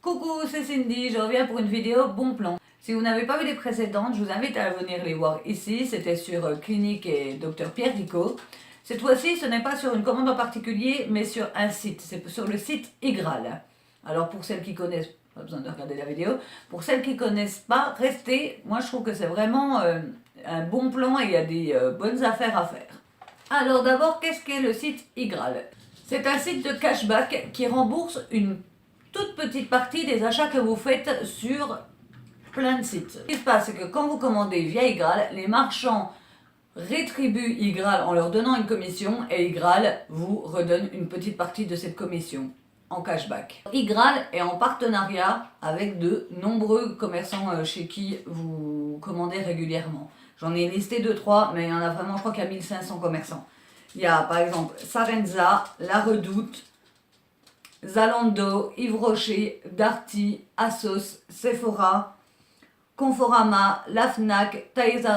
Coucou, c'est Cindy, je reviens pour une vidéo bon plan. Si vous n'avez pas vu les précédentes, je vous invite à venir les voir ici. C'était sur Clinique et Dr Pierre Rico. Cette fois-ci, ce n'est pas sur une commande en particulier, mais sur un site. C'est sur le site Igral. Alors pour celles qui connaissent, pas besoin de regarder la vidéo. Pour celles qui ne connaissent pas, restez. Moi, je trouve que c'est vraiment un bon plan et il y a des bonnes affaires à faire. Alors d'abord, qu'est-ce qu'est le site Igral? C'est un site de cashback qui rembourse une toute petite partie des achats que vous faites sur plein de sites. Ce qui se passe, c'est que quand vous commandez via Igral, les marchands rétribuent Igral en leur donnant une commission et Igral vous redonne une petite partie de cette commission en cashback. Igral est en partenariat avec de nombreux commerçants chez qui vous commandez régulièrement. J'en ai listé 2-3, mais il y en a vraiment, je crois qu'il y a 1500 commerçants. Il y a par exemple Sarenza, La Redoute, Zalando, Yves Rocher, Darty, Asos, Sephora, Conforama, La Fnac, Toys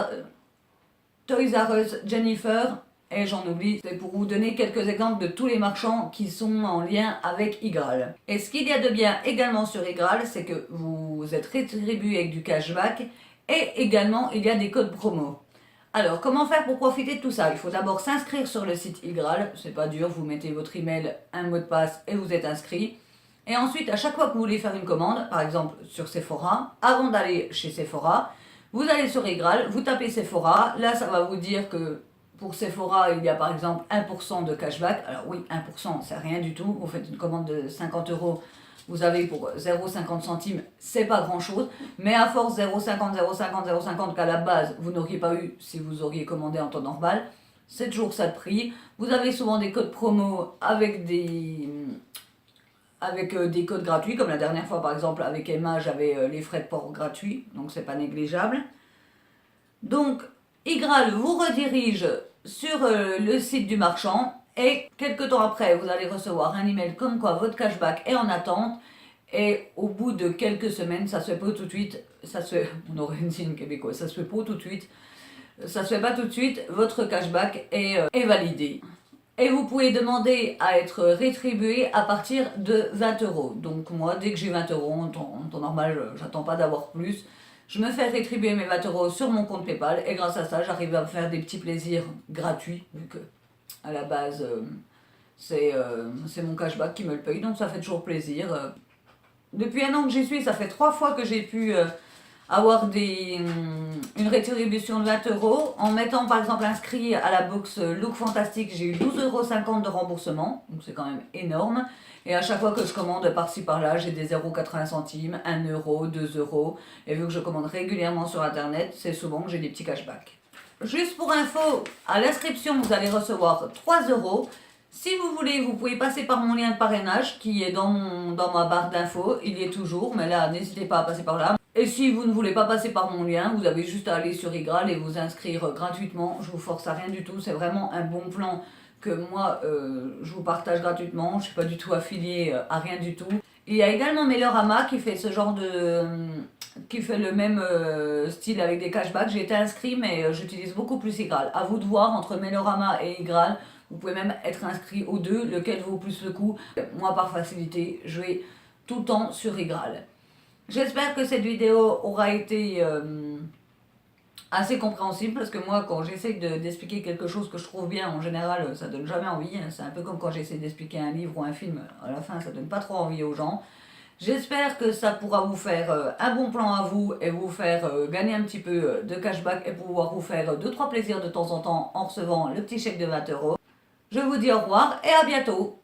R Us, Jennifer, et j'en oublie. C'est pour vous donner quelques exemples de tous les marchands qui sont en lien avec Igral. Et ce qu'il y a de bien également sur Igral, c'est que vous êtes rétribué avec du cashback et également il y a des codes promo. Alors, comment faire pour profiter de tout ça? Il faut d'abord s'inscrire sur le site Igral, c'est pas dur, vous mettez votre email, un mot de passe et vous êtes inscrit. Et ensuite, à chaque fois que vous voulez faire une commande, par exemple sur Sephora, avant d'aller chez Sephora, vous allez sur Igral, vous tapez Sephora, là ça va vous dire que pour Sephora, il y a par exemple 1% de cashback. Alors oui, 1%, c'est rien du tout, vous faites une commande de 50 €. Vous avez pour 0,50 centimes, c'est pas grand chose, mais à force 0,50, 0,50, 0,50 qu'à la base vous n'auriez pas eu si vous auriez commandé en temps normal, c'est toujours ça de prix. Vous avez souvent des codes promo avec des codes gratuits, comme la dernière fois par exemple avec Emma, j'avais les frais de port gratuits, donc c'est pas négligeable. Donc Igral vous redirige sur le site du marchand. Et quelques temps après, vous allez recevoir un email comme quoi votre cashback est en attente. Et au bout de quelques semaines, ça se fait pas tout de suite, on aurait une signe québécois, ça se fait pas tout de suite, ça se fait pas tout de suite, votre cashback est validé. Et vous pouvez demander à être rétribué à partir de 20 €. Donc moi, dès que j'ai 20 € en temps normal, j'attends pas d'avoir plus. Je me fais rétribuer mes 20 € sur mon compte PayPal et grâce à ça, j'arrive à me faire des petits plaisirs gratuits, vu que à la base, c'est mon cashback qui me le paye, donc ça fait toujours plaisir. Depuis un an que j'y suis, ça fait 3 fois que j'ai pu avoir une rétribution de 20 €. En mettant par exemple inscrit à la box Look Fantastique, j'ai eu 12,50 € de remboursement, donc c'est quand même énorme. Et à chaque fois que je commande par-ci par-là, j'ai des 0,80 centimes, 1 €, 2 €. Et vu que je commande régulièrement sur internet, c'est souvent que j'ai des petits cashbacks. Juste pour info, à l'inscription, vous allez recevoir 3 €. Si vous voulez, vous pouvez passer par mon lien de parrainage qui est dans ma barre d'infos. Il y est toujours, mais là, n'hésitez pas à passer par là. Et si vous ne voulez pas passer par mon lien, vous avez juste à aller sur Igral et vous inscrire gratuitement. Je vous force à rien du tout. C'est vraiment un bon plan que moi, je vous partage gratuitement. Je ne suis pas du tout affiliée à rien du tout. Il y a également Mailorama qui fait ce genre qui fait le même style avec des cashbacks. J'ai été inscrit, mais j'utilise beaucoup plus Igral. À vous de voir entre Mailorama et Igral. Vous pouvez même être inscrit aux deux, lequel vaut plus le coup. Moi, par facilité, je vais tout le temps sur Igral. J'espère que cette vidéo aura été assez compréhensible, parce que moi, quand j'essaie d'expliquer quelque chose que je trouve bien, en général, ça donne jamais envie. C'est un peu comme quand j'essaie d'expliquer un livre ou un film, à la fin, ça donne pas trop envie aux gens. J'espère que ça pourra vous faire un bon plan à vous et vous faire gagner un petit peu de cashback et pouvoir vous faire 2-3 plaisirs de temps en temps en recevant le petit chèque de 20 €. Je vous dis au revoir et à bientôt.